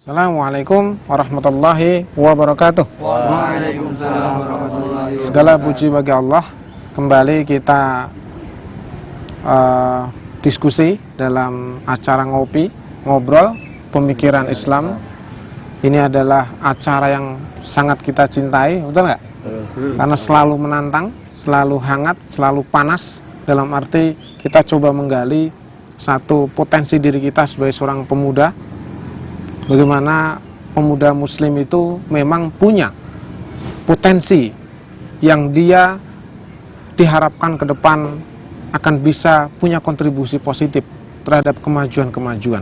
Assalamualaikum warahmatullahi wabarakatuh. Waalaikumsalam warahmatullahi wabarakatuh. Segala puji bagi Allah. Kembali kita diskusi dalam acara ngobrol pemikiran Islam. Ini adalah acara yang sangat kita cintai, betul nggak? Karena selalu menantang, selalu hangat, selalu panas. Dalam arti kita coba menggali satu potensi diri kita sebagai seorang pemuda. Bagaimana pemuda muslim itu memang punya potensi yang dia diharapkan ke depan akan bisa punya kontribusi positif terhadap kemajuan-kemajuan.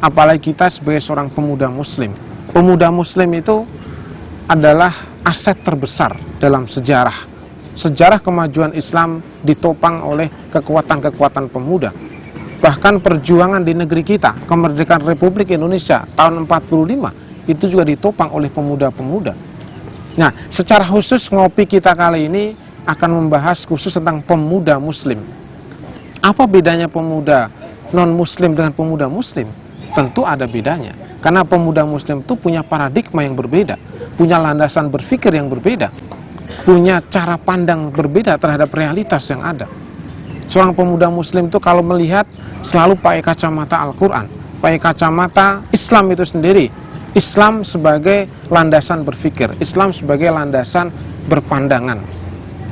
Apalagi kita sebagai seorang pemuda muslim. Pemuda muslim itu adalah aset terbesar dalam sejarah. Sejarah kemajuan Islam ditopang oleh kekuatan-kekuatan pemuda. Bahkan perjuangan di negeri kita, kemerdekaan Republik Indonesia tahun 45, itu juga ditopang oleh pemuda-pemuda. Nah, secara khusus ngopi kita kali ini akan membahas khusus tentang pemuda muslim. Apa bedanya pemuda non-muslim dengan pemuda muslim? Tentu ada bedanya. Karena pemuda muslim itu punya paradigma yang berbeda, punya landasan berpikir yang berbeda, punya cara pandang berbeda terhadap realitas yang ada. Seorang pemuda muslim itu kalau melihat selalu pakai kacamata Al-Quran, pakai kacamata Islam itu sendiri. Islam sebagai landasan berpikir, Islam sebagai landasan berpandangan.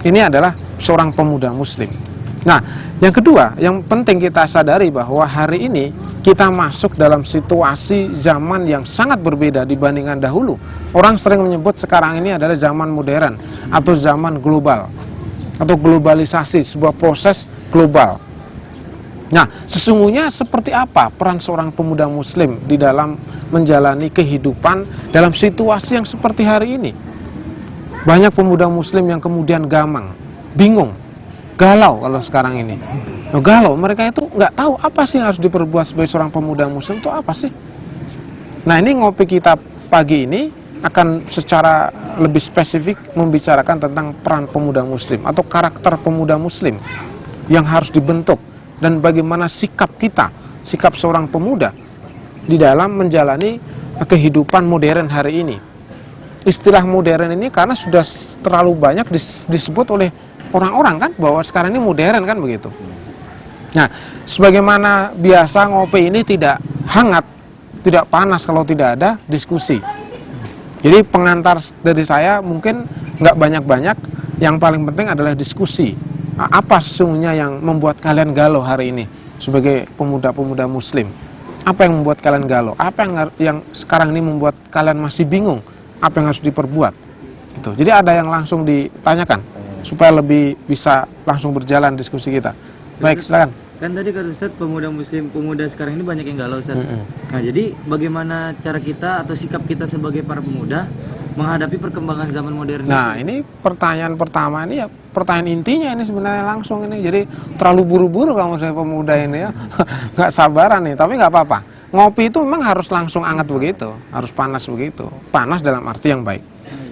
Ini adalah seorang pemuda muslim. Nah, yang kedua, yang penting kita sadari bahwa hari ini kita masuk dalam situasi zaman yang sangat berbeda dibandingkan dahulu. Orang sering menyebut sekarang ini adalah zaman modern atau zaman global atau globalisasi, sebuah proses global. Nah, sesungguhnya seperti apa peran seorang pemuda muslim di dalam menjalani kehidupan dalam situasi yang seperti hari ini? Banyak pemuda muslim yang kemudian gamang, bingung, galau kalau sekarang ini. Nah, galau, mereka itu nggak tahu apa sih yang harus diperbuat sebagai seorang pemuda muslim itu apa sih? Nah, ini ngopi kita pagi ini akan secara lebih spesifik membicarakan tentang peran pemuda muslim atau karakter pemuda muslim yang harus dibentuk dan bagaimana sikap kita, sikap seorang pemuda di dalam menjalani kehidupan modern hari ini. Istilah modern ini karena sudah terlalu banyak disebut oleh orang-orang kan bahwa sekarang ini modern kan begitu. Nah, sebagaimana biasa ngopi ini tidak hangat, tidak panas kalau tidak ada diskusi. Jadi pengantar dari saya mungkin nggak banyak-banyak, yang paling penting adalah diskusi. Apa sesungguhnya yang membuat kalian galau hari ini sebagai pemuda-pemuda muslim? Apa yang membuat kalian galau? Apa yang sekarang ini membuat kalian masih bingung? Apa yang harus diperbuat? Gitu. Jadi ada yang langsung ditanyakan supaya lebih bisa langsung berjalan diskusi kita. Baik, silakan. Kan tadi kata Ustaz, pemuda muslim, pemuda sekarang ini banyak yang galau Ustaz. Nah, jadi bagaimana cara kita atau sikap kita sebagai para pemuda menghadapi perkembangan zaman modern? Nah, ini pertanyaan pertama ini ya, pertanyaan intinya ini sebenarnya langsung ini. Jadi terlalu buru-buru kamu saya pemuda ini ya. Nggak sabaran nih, tapi nggak apa-apa. Ngopi itu memang harus langsung hangat begitu, harus panas begitu. Panas dalam arti yang baik.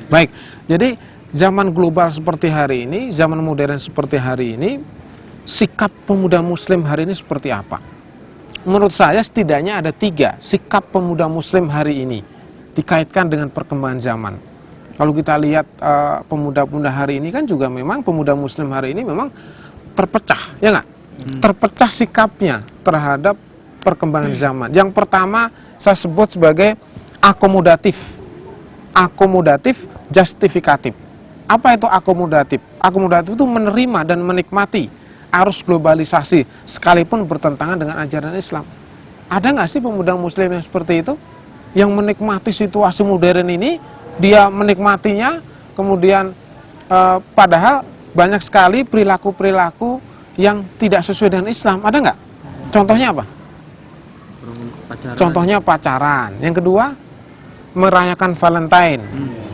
Baik, jadi zaman global seperti hari ini, zaman modern seperti hari ini, sikap pemuda muslim hari ini seperti apa? Menurut saya setidaknya ada 3 sikap pemuda muslim hari ini dikaitkan dengan perkembangan zaman. Kalau kita lihat pemuda-pemuda hari ini kan juga memang pemuda muslim hari ini memang terpecah, ya nggak? Terpecah sikapnya terhadap perkembangan zaman. Yang pertama saya sebut sebagai akomodatif. Akomodatif, justifikatif. Apa itu akomodatif? Akomodatif itu menerima dan menikmati arus globalisasi sekalipun bertentangan dengan ajaran Islam. Ada nggak sih pemuda muslim yang seperti itu? Yang menikmati situasi modern ini, dia menikmatinya, kemudian padahal banyak sekali perilaku-perilaku yang tidak sesuai dengan Islam. Ada nggak? Contohnya apa? Pacaran. Contohnya pacaran. Yang kedua, merayakan Valentine.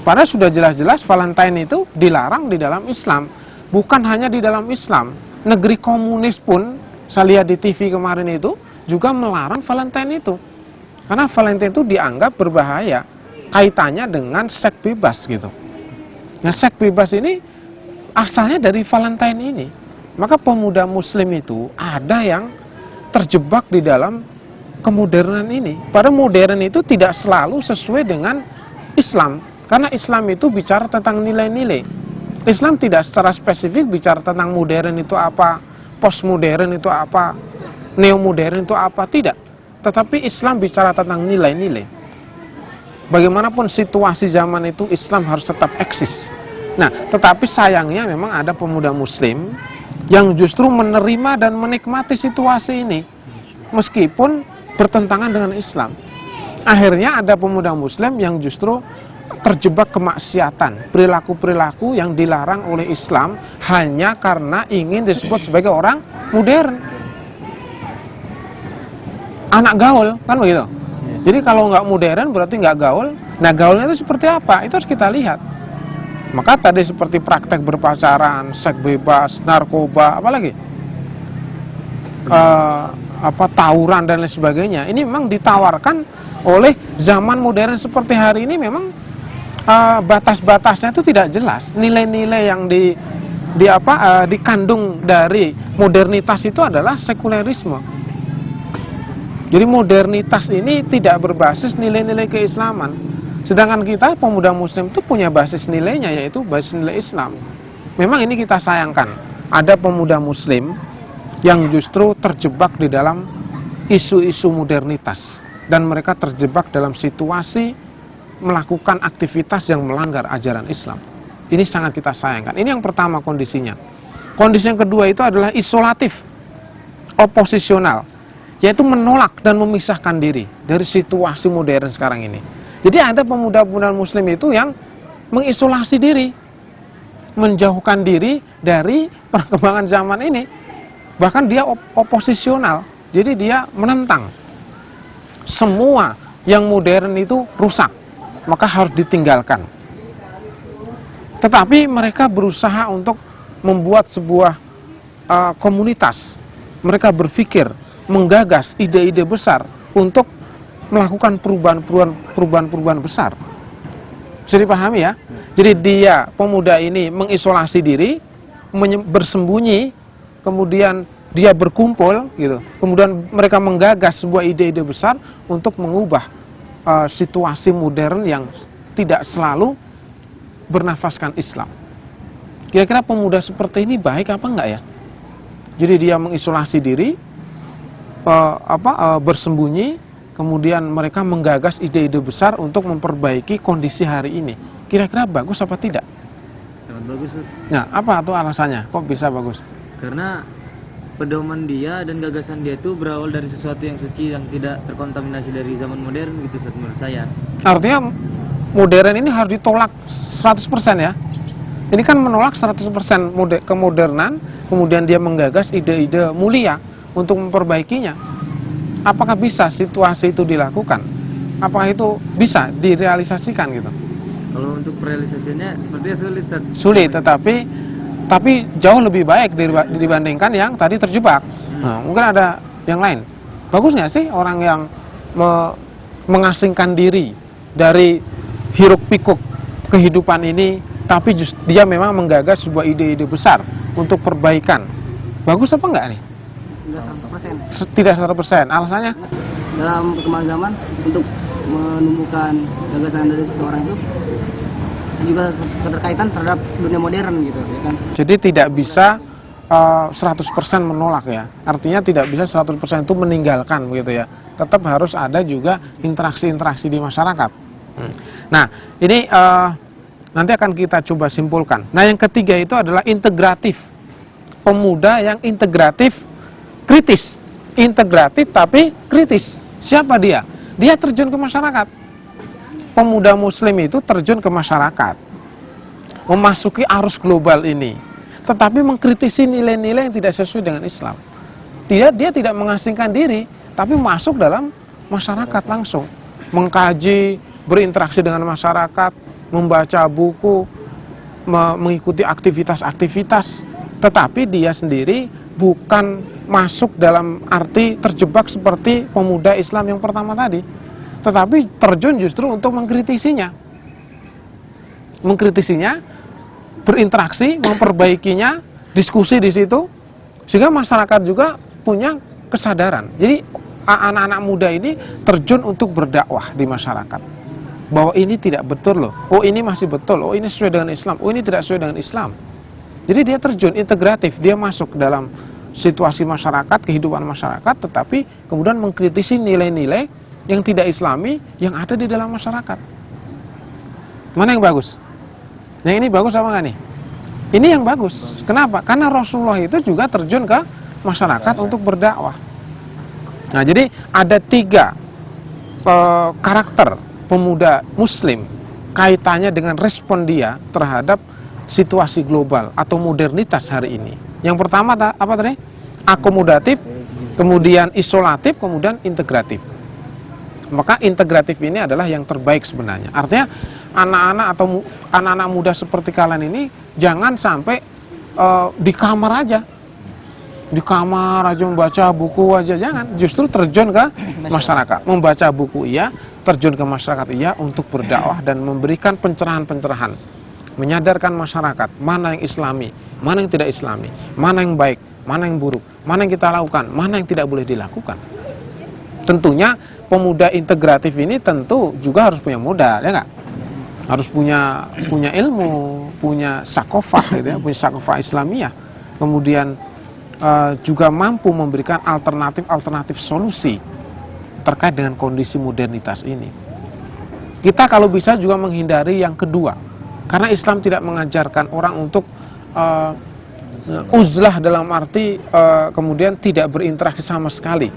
Padahal sudah jelas-jelas Valentine itu dilarang di dalam Islam. Bukan hanya di dalam Islam, negeri komunis pun, saya lihat di TV kemarin itu, juga melarang Valentine itu. Karena Valentine itu dianggap berbahaya, kaitannya dengan seks bebas gitu. Nah, seks bebas ini asalnya dari Valentine ini. Maka pemuda muslim itu ada yang terjebak di dalam kemodernan ini. Pada modern itu tidak selalu sesuai dengan Islam, karena Islam itu bicara tentang nilai-nilai. Islam tidak secara spesifik bicara tentang modern itu apa, postmodern itu apa, neomodern itu apa, tidak. Tetapi Islam bicara tentang nilai-nilai. Bagaimanapun situasi zaman itu, Islam harus tetap eksis. Nah, tetapi sayangnya memang ada pemuda muslim yang justru menerima dan menikmati situasi ini, meskipun bertentangan dengan Islam. Akhirnya ada pemuda muslim yang justru terjebak kemaksiatan, perilaku-perilaku yang dilarang oleh Islam hanya karena ingin disebut sebagai orang modern. Anak gaul, kan begitu? Jadi kalau nggak modern berarti nggak gaul. Nah, gaulnya itu seperti apa? Itu harus kita lihat. Maka tadi seperti praktek berpacaran, seks bebas, narkoba, apalagi tawuran dan lain sebagainya. Ini memang ditawarkan oleh zaman modern seperti hari ini. Memang batas-batasnya itu tidak jelas. Nilai-nilai yang dikandung dari modernitas itu adalah sekulerisme. Jadi modernitas ini tidak berbasis nilai-nilai keislaman. Sedangkan kita pemuda muslim itu punya basis nilainya, yaitu basis nilai Islam. Memang ini kita sayangkan. Ada pemuda muslim yang justru terjebak di dalam isu-isu modernitas. Dan mereka terjebak dalam situasi melakukan aktivitas yang melanggar ajaran Islam. Ini sangat kita sayangkan. Ini yang pertama kondisinya. Kondisi yang kedua itu adalah isolatif, oposisional, yaitu menolak dan memisahkan diri dari situasi modern sekarang ini. Jadi ada pemuda-pemuda muslim itu yang mengisolasi diri, menjauhkan diri dari perkembangan zaman ini. Bahkan dia oposisional, jadi dia menentang. Semua yang modern itu rusak, maka harus ditinggalkan. Tetapi mereka berusaha untuk membuat sebuah komunitas. Mereka berpikir, menggagas ide-ide besar untuk melakukan perubahan-perubahan besar. Bisa dipahami ya? Jadi dia, pemuda ini mengisolasi diri, bersembunyi, kemudian dia berkumpul gitu. Kemudian mereka menggagas sebuah ide-ide besar untuk mengubah situasi modern yang tidak selalu bernafaskan Islam. Kira-kira pemuda seperti ini baik apa enggak ya? Jadi dia mengisolasi diri, bersembunyi, kemudian mereka menggagas ide-ide besar untuk memperbaiki kondisi hari ini. Kira-kira bagus apa tidak? Sangat bagus. Nah, apa tuh alasannya? Kok bisa bagus? Karena pedoman dia dan gagasan dia itu berawal dari sesuatu yang suci, yang tidak terkontaminasi dari zaman modern gitu, menurut saya. Artinya Modern ini harus ditolak 100% ya. Ini kan menolak 100% kemodernan, kemudian dia menggagas ide-ide mulia untuk memperbaikinya. Apakah bisa situasi itu dilakukan? Apakah itu bisa direalisasikan gitu? Kalau untuk realisasinya sepertinya sulit, Ustaz. Sulit, tapi jauh lebih baik dibandingkan yang tadi terjebak. Nah, mungkin ada yang lain. Bagus nggak sih orang yang mengasingkan diri dari hiruk-pikuk kehidupan ini, tapi dia memang menggagas sebuah ide-ide besar untuk perbaikan. Bagus apa enggak nih? Enggak 100%. Tidak 100%. Alasannya? Dalam perkembangan zaman, untuk menumbuhkan gagasan dari seseorang itu juga keterkaitan terhadap dunia modern gitu ya kan. Jadi tidak bisa 100% menolak ya. Artinya tidak bisa 100% itu meninggalkan begitu ya. Tetap harus ada juga interaksi-interaksi di masyarakat. Nah, ini nanti akan kita coba simpulkan. Nah, yang ketiga itu adalah integratif. Pemuda yang integratif, kritis. Integratif tapi kritis. Siapa dia? Dia terjun ke masyarakat. Pemuda muslim itu terjun ke masyarakat, memasuki arus global ini, tetapi mengkritisi nilai-nilai yang tidak sesuai dengan Islam. Dia tidak mengasingkan diri, tapi masuk dalam masyarakat langsung, mengkaji, berinteraksi dengan masyarakat, membaca buku, mengikuti aktivitas-aktivitas, tetapi dia sendiri bukan masuk dalam arti terjebak seperti pemuda Islam yang pertama tadi, tetapi terjun justru untuk mengkritisinya, berinteraksi, memperbaikinya, diskusi di situ, sehingga masyarakat juga punya kesadaran. Jadi anak-anak muda ini terjun untuk berdakwah di masyarakat. Bahwa ini tidak betul loh. Oh ini masih betul. Oh ini sesuai dengan Islam. Oh ini tidak sesuai dengan Islam. Jadi dia terjun integratif. Dia masuk dalam situasi masyarakat, kehidupan masyarakat, tetapi kemudian mengkritisi nilai-nilai yang tidak Islami yang ada di dalam masyarakat. Mana yang bagus? Yang ini bagus apa enggak nih? Ini yang bagus. Kenapa? Karena Rasulullah itu juga terjun ke masyarakat untuk berdakwah. Nah, jadi ada 3 karakter pemuda Muslim kaitannya dengan respon dia terhadap situasi global atau modernitas hari ini. Yang pertama apa tadi? Akomodatif, kemudian isolatif, kemudian integratif. Maka integratif ini adalah yang terbaik sebenarnya. Artinya anak-anak atau anak-anak muda seperti kalian ini jangan sampai di kamar aja. Di kamar aja membaca buku aja, jangan. Justru terjun ke masyarakat. Membaca buku iya, terjun ke masyarakat iya untuk berdakwah dan memberikan pencerahan-pencerahan. Menyadarkan masyarakat mana yang Islami, mana yang tidak Islami, mana yang baik, mana yang buruk, mana yang kita lakukan, mana yang tidak boleh dilakukan. Tentunya pemuda integratif ini tentu juga harus punya modal, ya nggak? Harus punya ilmu, punya sakofah gitu ya, punya sakofah Islamiyah. Kemudian juga mampu memberikan alternatif solusi terkait dengan kondisi modernitas ini. Kita kalau bisa juga menghindari yang kedua, karena Islam tidak mengajarkan orang untuk uzlah dalam arti kemudian tidak berinteraksi sama sekali.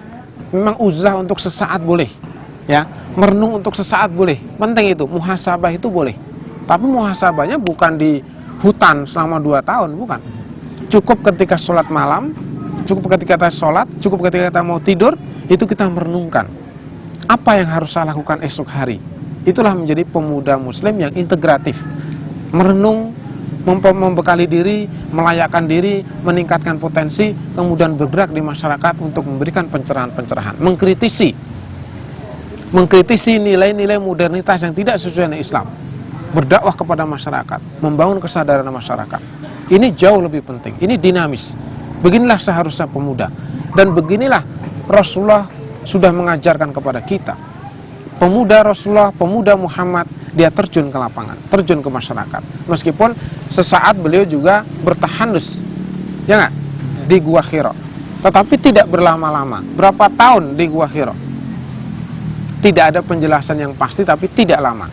Memang uzlah untuk sesaat boleh, ya, merenung untuk sesaat boleh, penting itu, muhasabah itu boleh. Tapi muhasabahnya bukan di hutan selama 2 tahun, bukan. Cukup ketika sholat malam, cukup ketika kita sholat, cukup ketika kita mau tidur, itu kita merenungkan apa yang harus saya lakukan esok hari. Itulah menjadi pemuda Muslim yang integratif, merenung, membekali diri, melayakkan diri, meningkatkan potensi, kemudian bergerak di masyarakat untuk memberikan pencerahan-pencerahan, mengkritisi nilai-nilai modernitas yang tidak sesuai dengan Islam, berdakwah kepada masyarakat, membangun kesadaran masyarakat. Ini jauh lebih penting, ini dinamis. Beginilah seharusnya pemuda, dan beginilah Rasulullah sudah mengajarkan kepada kita. Pemuda Rasulullah, pemuda Muhammad, dia terjun ke lapangan, terjun ke masyarakat. Meskipun sesaat beliau juga bertahandus, ya nggak, di Gua Hira. Tetapi tidak berlama-lama. Berapa tahun di Gua Hira? Tidak ada penjelasan yang pasti, tapi tidak lama.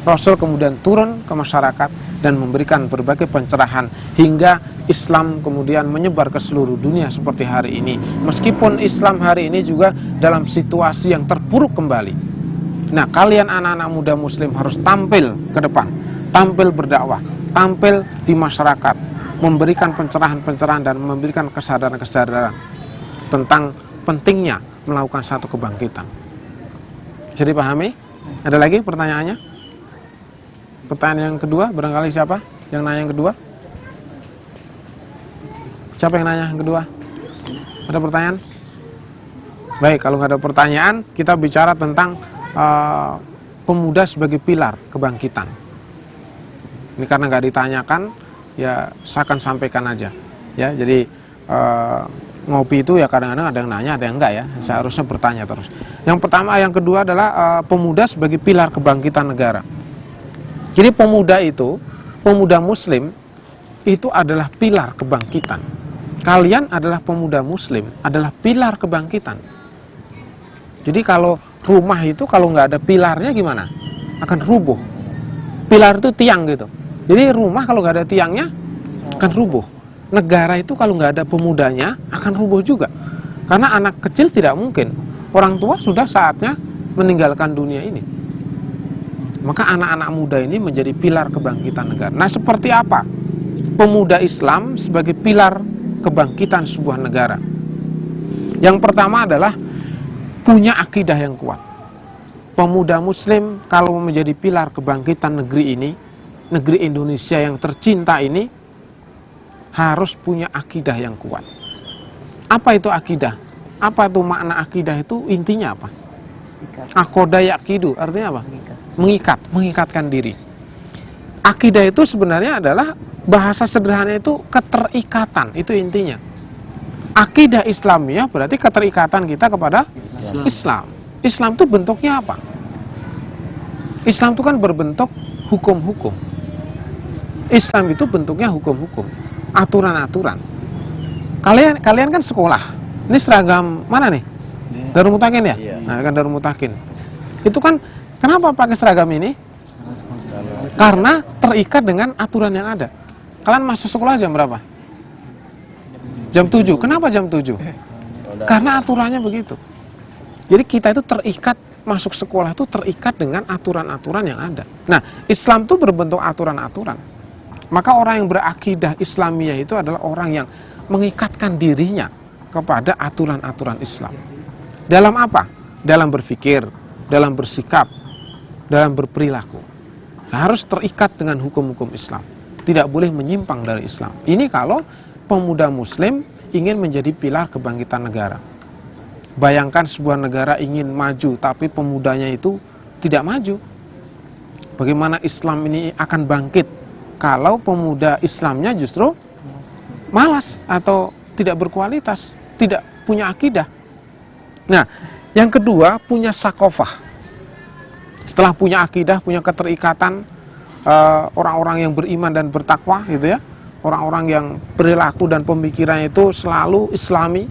Rasul kemudian turun ke masyarakat dan memberikan berbagai pencerahan hingga Islam kemudian menyebar ke seluruh dunia seperti hari ini. Meskipun Islam hari ini juga dalam situasi yang terpuruk kembali. Nah, kalian anak-anak muda Muslim harus tampil ke depan, tampil berdakwah, tampil di masyarakat, memberikan pencerahan-pencerahan dan memberikan kesadaran-kesadaran tentang pentingnya melakukan satu kebangkitan. Bisa dipahami? Ada lagi pertanyaannya? Pertanyaan yang kedua, barangkali siapa yang nanya yang kedua? Siapa yang nanya yang kedua? Ada pertanyaan? Baik, kalau nggak ada pertanyaan, kita bicara tentang pemuda sebagai pilar kebangkitan. Ini karena nggak ditanyakan, ya saya akan sampaikan aja. Ya, jadi ngopi itu ya kadang-kadang ada yang nanya, ada yang enggak ya. Saya harusnya bertanya terus. Yang pertama, yang kedua adalah pemuda sebagai pilar kebangkitan negara. Jadi pemuda itu, pemuda Muslim itu adalah pilar kebangkitan. Kalian adalah pemuda Muslim, adalah pilar kebangkitan. Jadi kalau rumah itu kalau nggak ada pilarnya gimana? Akan rubuh. Pilar itu tiang gitu. Jadi rumah kalau nggak ada tiangnya akan rubuh. Negara itu kalau nggak ada pemudanya akan rubuh juga. Karena anak kecil tidak mungkin. Orang tua sudah saatnya meninggalkan dunia ini. Maka anak-anak muda ini menjadi pilar kebangkitan negara. Nah, seperti apa pemuda Islam sebagai pilar kebangkitan sebuah negara? Yang pertama adalah punya akidah yang kuat. Pemuda Muslim kalau menjadi pilar kebangkitan negeri ini, negeri Indonesia yang tercinta ini, harus punya akidah yang kuat. Apa itu akidah? Apa itu makna akidah itu? Intinya apa? Akoda yakidu, artinya apa? Mengikat, mengikatkan diri. Akidah itu sebenarnya adalah bahasa sederhana itu keterikatan, itu intinya. Akidah Islamiyah berarti keterikatan kita kepada Islam. Islam itu bentuknya apa? Islam itu kan berbentuk hukum-hukum. Islam itu bentuknya hukum-hukum, aturan-aturan. Kalian kan sekolah. Ini seragam mana nih? Darul Mutakin ya? Nah, kan Darul Mutakin. Itu kan kenapa pakai seragam ini? Karena terikat dengan aturan yang ada. Kalian masuk sekolah jam berapa? Jam 7. Kenapa jam 7? Karena aturannya begitu. Jadi kita itu terikat, masuk sekolah itu terikat dengan aturan-aturan yang ada. Nah, Islam itu berbentuk aturan-aturan. Maka orang yang berakidah Islamiyah itu adalah orang yang mengikatkan dirinya kepada aturan-aturan Islam. Dalam apa? Dalam berpikir, dalam bersikap, dalam berperilaku. Nah, harus terikat dengan hukum-hukum Islam. Tidak boleh menyimpang dari Islam. Ini kalau pemuda muslim ingin menjadi pilar kebangkitan negara. Bayangkan sebuah negara ingin maju, tapi pemudanya itu tidak maju. Bagaimana Islam ini akan bangkit kalau pemuda Islamnya justru malas atau tidak berkualitas, tidak punya akidah. Nah, yang kedua punya sakofah. Setelah punya akidah, punya keterikatan, orang-orang yang beriman dan bertakwa, gitu ya, orang-orang yang perilaku dan pemikirannya itu selalu Islami.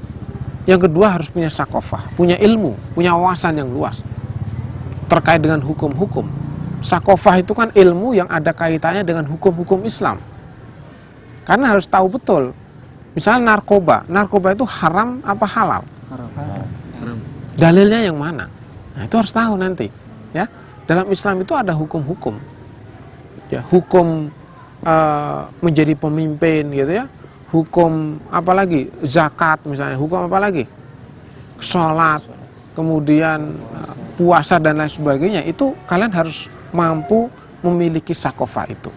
Yang kedua harus punya sakofah, punya ilmu, punya wawasan yang luas terkait dengan hukum-hukum. Sakofah itu kan ilmu yang ada kaitannya dengan hukum-hukum Islam. Karena harus tahu betul. Misalnya narkoba itu haram apa halal? Haram. Dalilnya yang mana? Nah, itu harus tahu nanti. Ya, dalam Islam itu ada hukum-hukum. Ya, hukum menjadi pemimpin, gitu ya. Hukum apa lagi? Zakat misalnya. Hukum apa lagi? Sholat, kemudian puasa dan lain sebagainya. Itu kalian harus mampu memiliki sakofah itu.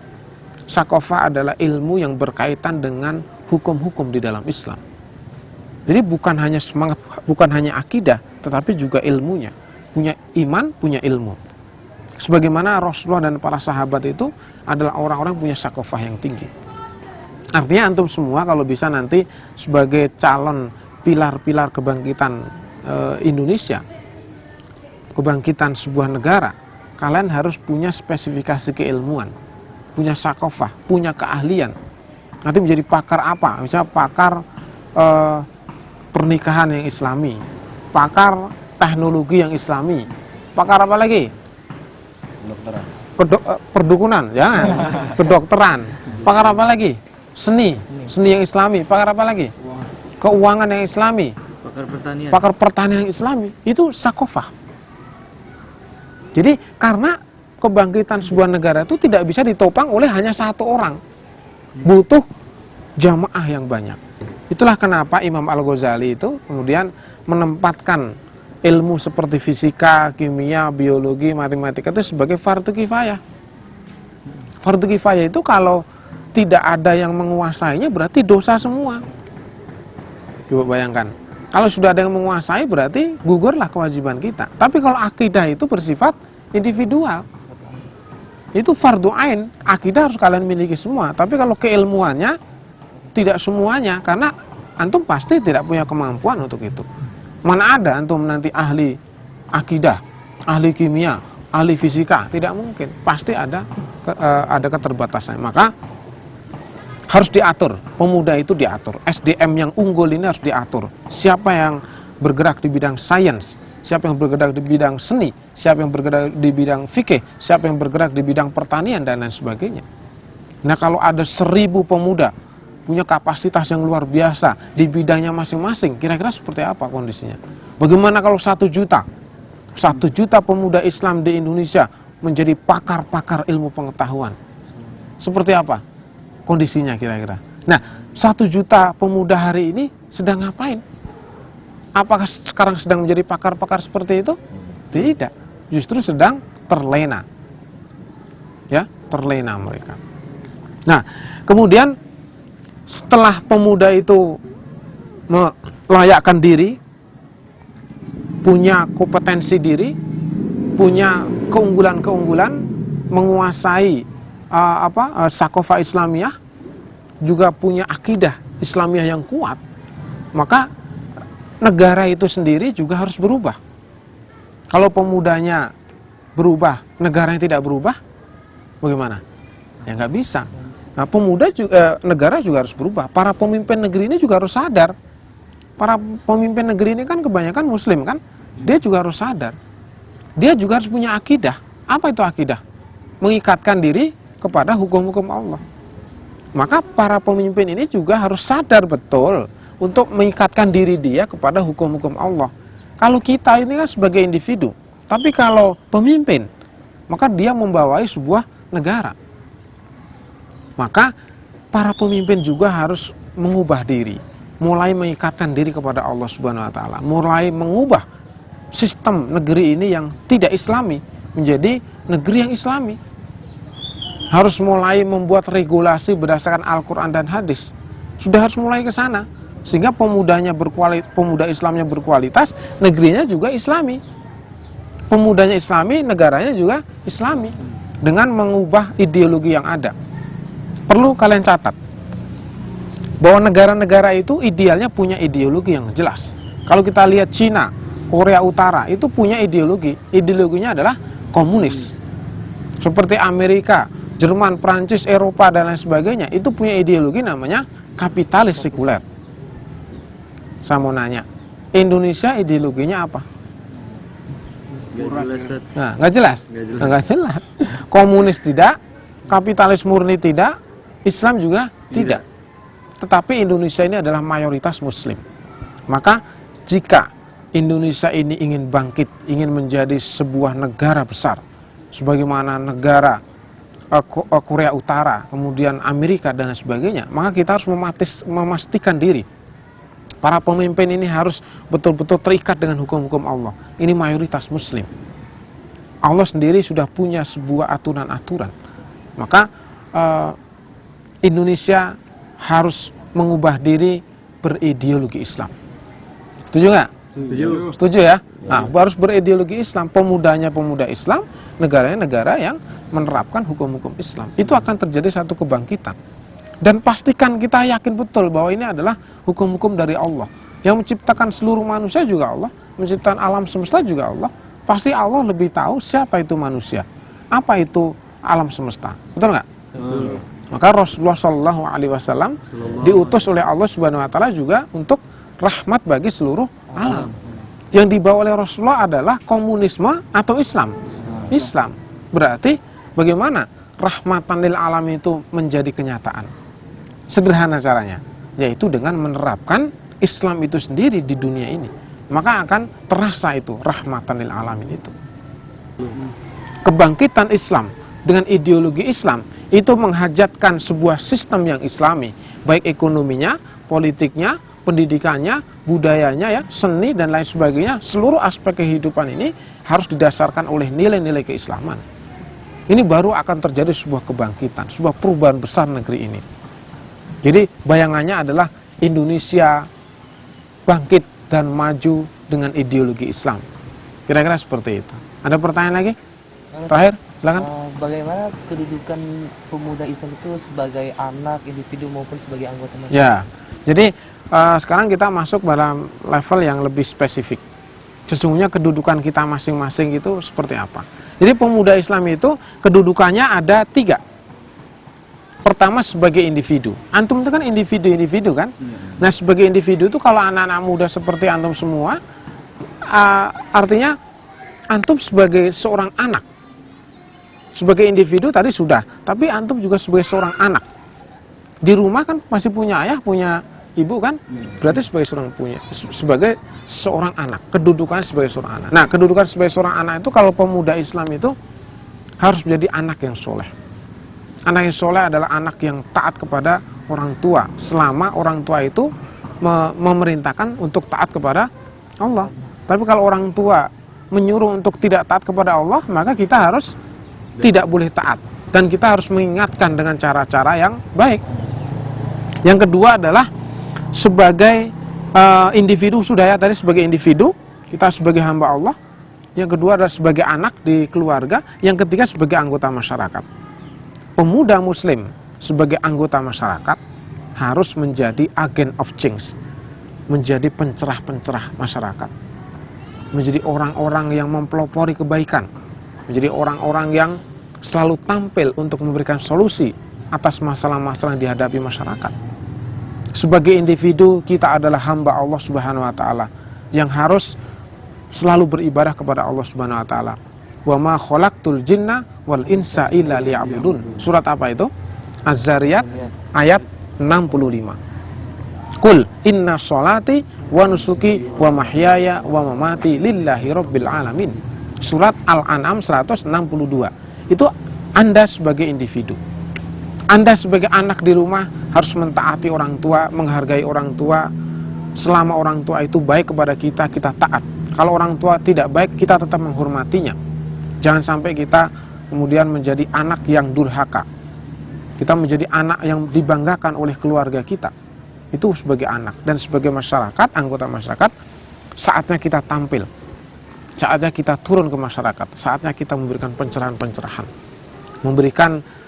Sakofah adalah ilmu yang berkaitan dengan hukum-hukum di dalam Islam. Jadi bukan hanya semangat, bukan hanya akidah, tetapi juga ilmunya. Punya iman, punya ilmu. Sebagaimana Rasulullah dan para sahabat itu adalah orang-orang punya sakofah yang tinggi. Artinya antum semua kalau bisa nanti sebagai calon pilar-pilar kebangkitan Indonesia, kebangkitan sebuah negara, kalian harus punya spesifikasi keilmuan, punya sakofah, punya keahlian. Nanti menjadi pakar apa? Misalnya pakar pernikahan yang Islami, pakar teknologi yang Islami, pakar apa lagi? Perdukunan, jangan. Kedokteran, pakar apa lagi? Seni yang Islami, pakar apa lagi? Keuangan yang Islami, pakar pertanian yang Islami. Itu sakofah. Jadi karena kebangkitan sebuah negara itu tidak bisa ditopang oleh hanya satu orang. Butuh jamaah yang banyak. Itulah kenapa Imam Al-Ghazali itu kemudian menempatkan ilmu seperti fisika, kimia, biologi, matematika itu sebagai fardu kifayah. Fardu kifayah itu kalau tidak ada yang menguasainya berarti dosa semua. Coba bayangkan. Kalau sudah ada yang menguasai berarti gugurlah kewajiban kita. Tapi kalau akidah itu bersifat individual. Itu fardu ain, akidah harus kalian miliki semua. Tapi kalau keilmuannya tidak semuanya, karena antum pasti tidak punya kemampuan untuk itu. Mana ada antum nanti ahli akidah, ahli kimia, ahli fisika, tidak mungkin. Pasti ada keterbatasan. Maka harus diatur, pemuda itu diatur. SDM yang unggul ini harus diatur. Siapa yang bergerak di bidang sains, siapa yang bergerak di bidang seni, siapa yang bergerak di bidang fikih, siapa yang bergerak di bidang pertanian dan lain sebagainya. Nah, kalau ada 1000 pemuda punya kapasitas yang luar biasa di bidangnya masing-masing, kira-kira seperti apa kondisinya? Bagaimana kalau 1 juta? 1 juta pemuda Islam di Indonesia menjadi pakar-pakar ilmu pengetahuan. Seperti apa kondisinya kira-kira? Nah, 1 juta pemuda hari ini sedang ngapain? Apakah sekarang sedang menjadi pakar-pakar seperti itu? Tidak. Justru sedang terlena. Ya, terlena mereka. Nah, kemudian setelah pemuda itu melayakkan diri, punya kompetensi diri, punya keunggulan-keunggulan, menguasai sakofah Islamiyah, juga punya akidah Islamiyah yang kuat, maka negara itu sendiri juga harus berubah. Kalau pemudanya berubah, negaranya tidak berubah, bagaimana? Ya nggak bisa. Nah, negara juga harus berubah. Para pemimpin negeri ini juga harus sadar. Para pemimpin negeri ini kan kebanyakan Muslim kan, dia juga harus sadar. Dia juga harus punya akidah. Apa itu akidah? Mengikatkan diri kepada hukum-hukum Allah. Maka para pemimpin ini juga harus sadar betul untuk mengikatkan diri dia kepada hukum-hukum Allah. Kalau kita ini kan sebagai individu, tapi kalau pemimpin, maka dia membawai sebuah negara. Maka para pemimpin juga harus mengubah diri, mulai mengikatkan diri kepada Allah Subhanahu wa taala, mulai mengubah sistem negeri ini yang tidak islami menjadi negeri yang islami. Harus mulai membuat regulasi berdasarkan Al-Quran dan hadis. Sudah harus mulai ke sana. Sehingga pemuda Islamnya berkualitas, negerinya juga islami. Pemudanya islami, negaranya juga islami. Dengan mengubah ideologi yang ada. Perlu kalian catat bahwa negara-negara itu idealnya punya ideologi yang jelas. Kalau kita lihat Cina, Korea Utara, itu punya ideologi. Ideologinya adalah komunis. Seperti Amerika, Jerman, Prancis, Eropa, dan lain sebagainya, itu punya ideologi namanya kapitalis sekuler. Saya mau nanya, Indonesia ideologinya apa? Nggak jelas. Nggak jelas. Komunis tidak, kapitalis murni tidak, Islam juga tidak. Tetapi Indonesia ini adalah mayoritas Muslim. Maka jika Indonesia ini ingin bangkit, ingin menjadi sebuah negara besar, sebagaimana negara Korea Utara, kemudian Amerika dan sebagainya, maka kita harus memastikan diri. Para pemimpin ini harus betul-betul terikat dengan hukum-hukum Allah. Ini mayoritas Muslim. Allah sendiri sudah punya sebuah aturan-aturan. Maka Indonesia harus mengubah diri berideologi Islam. Setuju nggak? Setuju ya? Nah, harus berideologi Islam. Pemudanya pemuda Islam, negaranya negara yang menerapkan hukum-hukum Islam. Itu akan terjadi satu kebangkitan. Dan pastikan kita yakin betul bahwa ini adalah hukum-hukum dari Allah. Yang menciptakan seluruh manusia juga Allah, menciptakan alam semesta juga Allah. Pasti Allah lebih tahu siapa itu manusia, apa itu alam semesta. Betul nggak? Maka Rasulullah SAW diutus oleh Allah Subhanahu Wa Taala juga untuk rahmat bagi seluruh alam. Yang dibawa oleh Rasulullah adalah komunisme atau Islam. Islam berarti bagaimana rahmatan lil alam itu menjadi kenyataan? Sederhana caranya, yaitu dengan menerapkan Islam itu sendiri di dunia ini. Maka akan terasa itu rahmatan lil alamin itu. Kebangkitan Islam dengan ideologi Islam itu menghajatkan sebuah sistem yang islami, baik ekonominya, politiknya, pendidikannya, budayanya, ya, seni dan lain sebagainya. Seluruh aspek kehidupan ini harus didasarkan oleh nilai-nilai keislaman. Ini baru akan terjadi sebuah kebangkitan, sebuah perubahan besar negeri ini. Jadi bayangannya adalah Indonesia bangkit dan maju dengan ideologi Islam. Kira-kira seperti itu. Ada pertanyaan lagi? Terakhir, silakan. Bagaimana kedudukan pemuda Islam itu sebagai anak, individu maupun sebagai anggota masyarakat? Ya, jadi sekarang kita masuk dalam level yang lebih spesifik. Sesungguhnya kedudukan kita masing-masing itu seperti apa? Jadi pemuda Islam itu kedudukannya ada 3. Pertama sebagai individu. Antum itu kan individu kan? Nah sebagai individu itu kalau anak-anak muda seperti antum semua, artinya antum sebagai seorang anak. Sebagai individu tadi sudah, tapi antum juga sebagai seorang anak. Di rumah kan masih punya ayah, punya ibu kan? Berarti sebagai seorang anak. Kedudukan sebagai seorang anak. Nah kedudukan sebagai seorang anak itu kalau pemuda Islam itu harus menjadi anak yang soleh. Anak yang soleh adalah anak yang taat kepada orang tua selama orang tua itu memerintahkan untuk taat kepada Allah. Tapi kalau orang tua menyuruh untuk tidak taat kepada Allah, maka kita harus tidak boleh taat. Dan kita harus mengingatkan dengan cara-cara yang baik. Yang kedua adalah sebagai individu, sudah ya tadi sebagai individu, kita sebagai hamba Allah. Yang kedua adalah sebagai anak di keluarga. Yang ketiga sebagai anggota masyarakat. Pemuda Muslim sebagai anggota masyarakat harus menjadi agent of change, menjadi pencerah-pencerah masyarakat, menjadi orang-orang yang mempelopori kebaikan, menjadi orang-orang yang selalu tampil untuk memberikan solusi atas masalah-masalah yang dihadapi masyarakat. Sebagai individu, kita adalah hamba Allah Subhanahu wa taala yang harus selalu beribadah kepada Allah Subhanahu wa taala. Wa ma khalaqtul jinna wal insa illa liya'budun. Surat apa itu? Az-Zariyat ayat 65. Qul inna sholati wa nusuki wa mahyaya wa mamati lillahi rabbil alamin. Surat Al-An'am 162. Itu Anda sebagai individu. Anda sebagai anak di rumah harus mentaati orang tua, menghargai orang tua. Selama orang tua itu baik kepada kita, kita taat. Kalau orang tua tidak baik, kita tetap menghormatinya. Jangan sampai kita kemudian menjadi anak yang durhaka. Kita menjadi anak yang dibanggakan oleh keluarga kita. Itu sebagai anak. Dan sebagai masyarakat, anggota masyarakat, saatnya kita tampil. Saatnya kita turun ke masyarakat. Saatnya kita memberikan pencerahan-pencerahan. Memberikan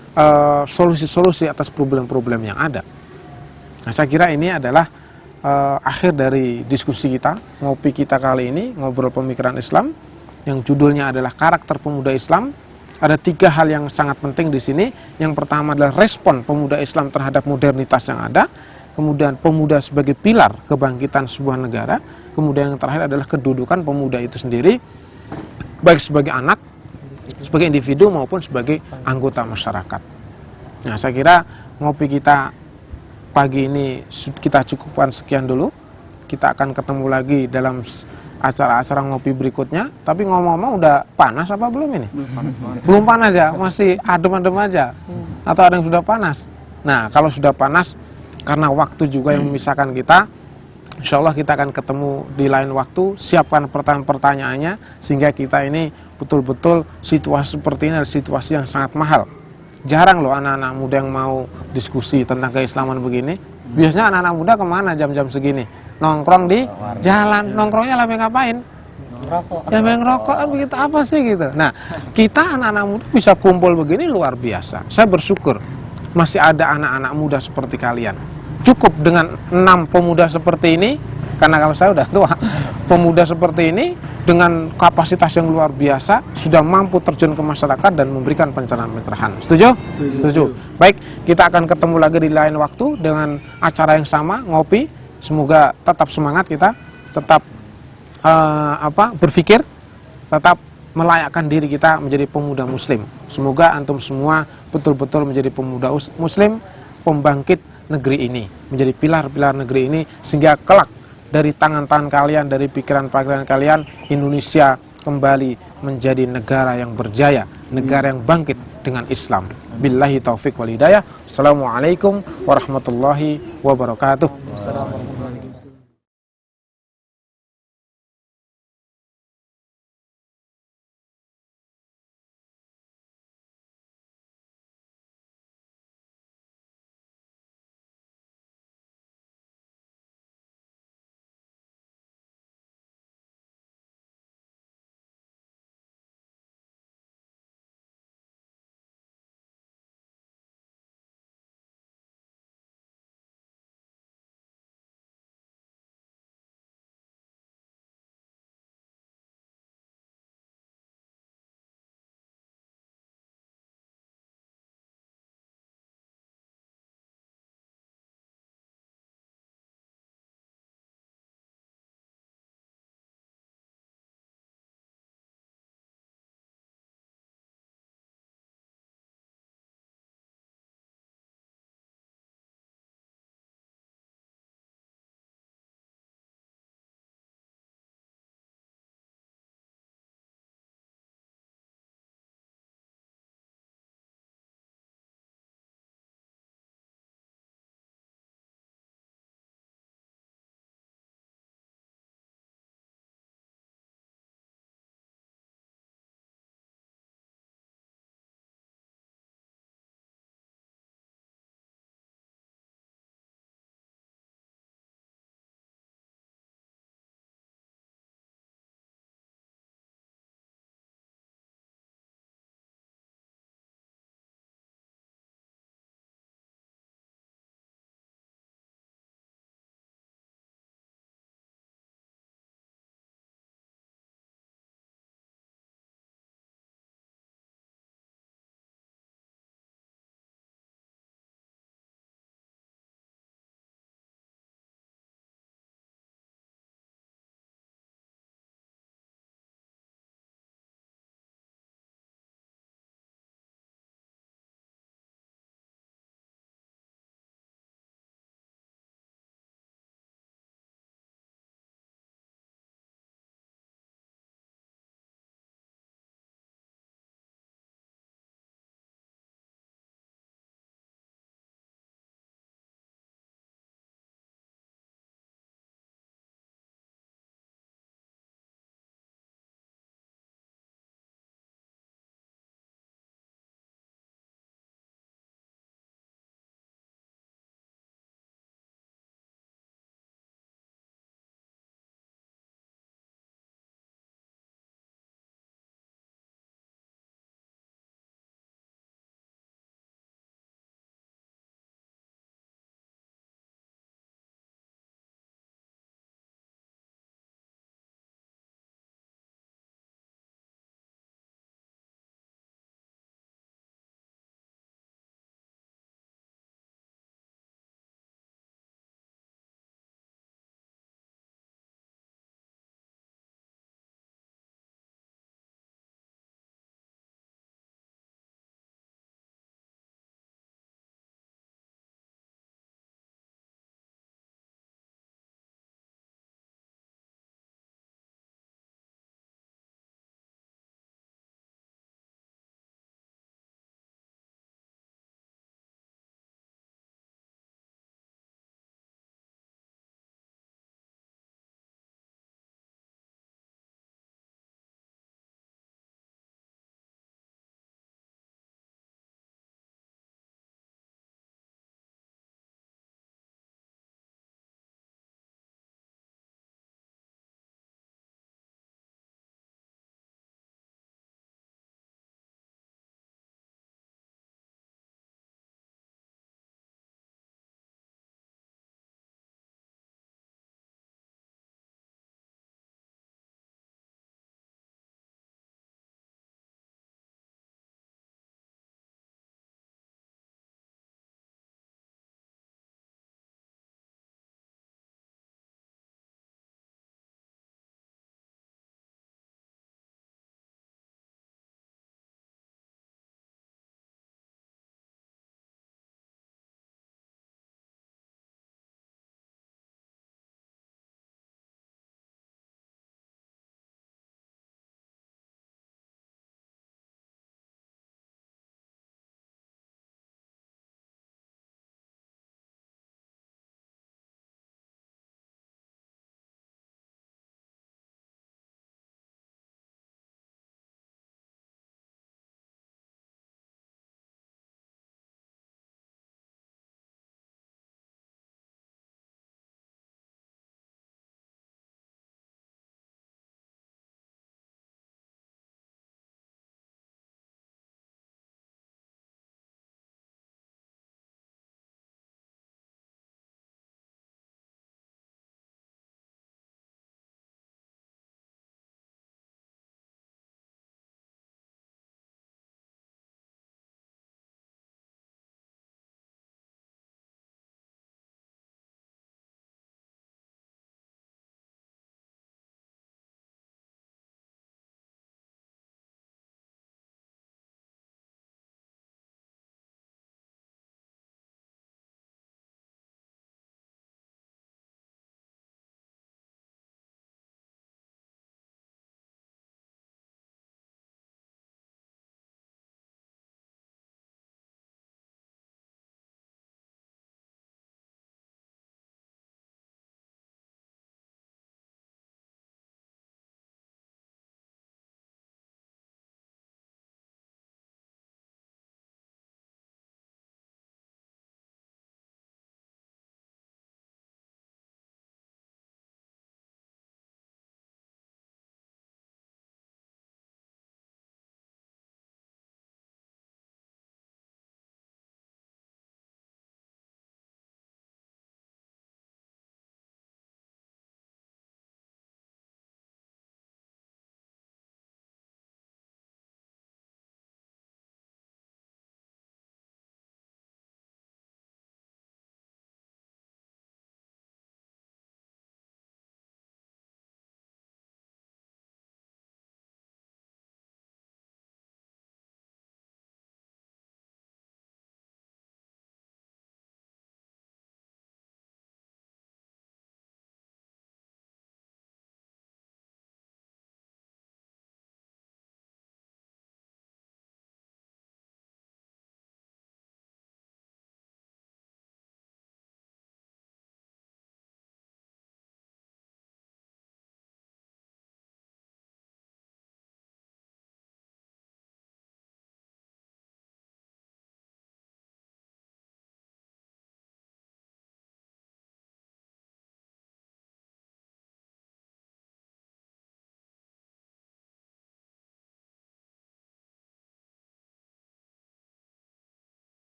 solusi-solusi atas problem-problem yang ada. Nah, saya kira ini adalah akhir dari diskusi kita, ngopi kita kali ini, ngobrol pemikiran Islam, yang judulnya adalah karakter pemuda Islam. Ada 3 hal yang sangat penting di sini. Yang pertama adalah respon pemuda Islam terhadap modernitas yang ada. Kemudian pemuda sebagai pilar kebangkitan sebuah negara. Kemudian yang terakhir adalah kedudukan pemuda itu sendiri, baik sebagai anak, sebagai individu maupun sebagai anggota masyarakat. Nah, saya kira ngopi kita pagi ini kita cukupkan sekian dulu. Kita akan ketemu lagi dalam acara-acara ngopi berikutnya. Tapi ngomong-ngomong, udah panas apa belum ini? Belum panas ya? Masih adem-adem aja? Atau ada yang sudah panas? Nah, kalau sudah panas, karena waktu juga yang memisahkan kita, insya Allah kita akan ketemu di lain waktu. Siapkan pertanyaan-pertanyaannya, sehingga kita ini betul-betul situasi seperti ini adalah situasi yang sangat mahal. Jarang loh anak-anak muda yang mau diskusi tentang keislaman begini. Biasanya anak-anak muda kemana jam-jam segini? Nongkrong di jalan. Nongkrongnya lagi ngapain? Ngerokok. Ya ngerokok, begitu apa sih gitu. Nah, kita anak-anak muda bisa kumpul begini luar biasa. Saya bersyukur masih ada anak-anak muda seperti kalian. Cukup dengan 6 pemuda seperti ini, karena kalau saya udah tua, pemuda seperti ini dengan kapasitas yang luar biasa sudah mampu terjun ke masyarakat dan memberikan pencerahan-pencerahan. Setuju? Setuju. Baik, kita akan ketemu lagi di lain waktu dengan acara yang sama, ngopi. Semoga tetap semangat kita, tetap berpikir, tetap melayakkan diri kita menjadi pemuda muslim. Semoga antum semua betul-betul menjadi pemuda muslim, pembangkit negeri ini, menjadi pilar-pilar negeri ini, sehingga kelak dari tangan-tangan kalian, dari pikiran-pikiran kalian, Indonesia kembali menjadi negara yang berjaya, negara yang bangkit dengan Islam. Billahi taufik wal hidayah. Assalamualaikum warahmatullahi wabarakatuh.